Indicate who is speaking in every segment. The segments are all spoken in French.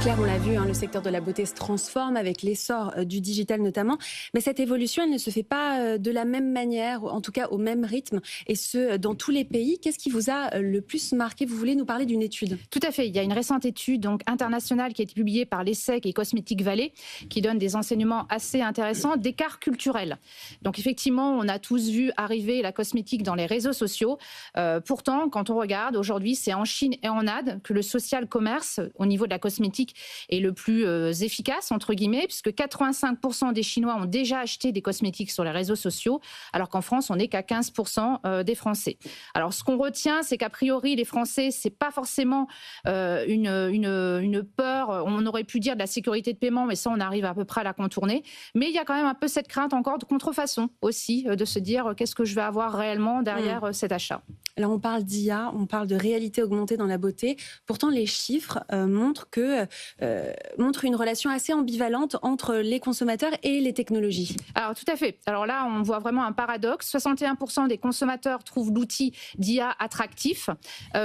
Speaker 1: Claire, on l'a vu, le secteur de la beauté se transforme avec l'essor du digital notamment. Mais cette évolution, elle ne se fait pas de la même manière, en tout cas au même rythme, et ce, dans tous les pays. Qu'est-ce qui vous a le plus marqué? Vous voulez nous parler d'une étude?
Speaker 2: Tout à fait. Il y a une récente étude internationale qui a été publiée par l'ESSEC et Cosmetic Valley qui donne des enseignements assez intéressants d'écart culturel. Donc effectivement, on a tous vu arriver la cosmétique dans les réseaux sociaux. Pourtant, quand on regarde, aujourd'hui, c'est en Chine et en Inde que le social commerce, au niveau de la cosmétique, est le plus efficace, entre guillemets, puisque 85% des Chinois ont déjà acheté des cosmétiques sur les réseaux sociaux, alors qu'en France, on n'est qu'à 15% des Français. Alors, ce qu'on retient, c'est qu'a priori, les Français, c'est pas forcément une peur, on aurait pu dire de la sécurité de paiement, mais ça, on arrive à peu près à la contourner. Mais il y a quand même un peu cette crainte encore de contrefaçon aussi, de se dire qu'est-ce que je vais avoir réellement derrière cet achat.
Speaker 1: Alors, on parle d'IA, on parle de réalité augmentée dans la beauté. Pourtant, les chiffres montrent une relation assez ambivalente entre les consommateurs et les technologies.
Speaker 2: Alors, tout à fait. Alors là, on voit vraiment un paradoxe. 61% des consommateurs trouvent l'outil d'IA attractif,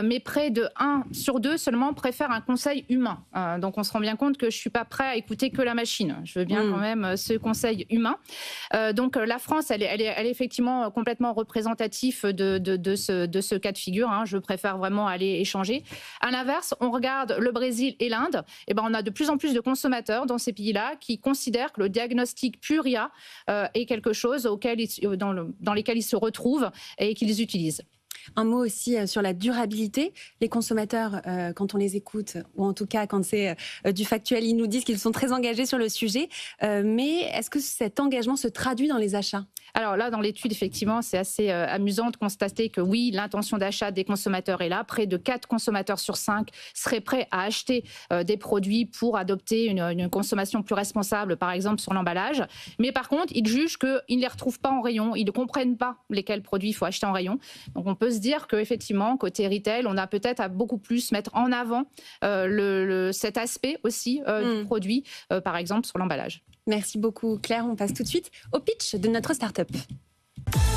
Speaker 2: mais près de 1 sur 2 seulement préfèrent un conseil humain. Donc, on se rend bien compte que je ne suis pas prêt à écouter que la machine. Je veux bien quand même ce conseil humain. Donc, la France, elle est effectivement complètement représentative de ce cas de figure. Je préfère vraiment aller échanger. À l'inverse, on regarde le Brésil et l'Inde. Et ben, on a de plus en plus de consommateurs dans ces pays-là qui considèrent que le diagnostic pur IA est quelque chose dans lesquels ils se retrouvent et qu'ils utilisent.
Speaker 1: Un mot aussi sur la durabilité. Les consommateurs, quand on les écoute, ou en tout cas quand c'est du factuel, ils nous disent qu'ils sont très engagés sur le sujet. Mais est-ce que cet engagement se traduit dans les achats?
Speaker 2: Alors là, dans l'étude, effectivement, c'est assez amusant de constater que oui, l'intention d'achat des consommateurs est là. Près de 4 consommateurs sur 5 seraient prêts à acheter des produits pour adopter une consommation plus responsable, par exemple sur l'emballage. Mais par contre, ils jugent qu'ils ne les retrouvent pas en rayon, ils ne comprennent pas lesquels produits il faut acheter en rayon. Donc on peut se dire qu'effectivement, côté retail, on a peut-être à beaucoup plus mettre en avant cet aspect aussi du produit, par exemple sur l'emballage.
Speaker 1: Merci beaucoup Claire, on passe tout de suite au pitch de notre start-up.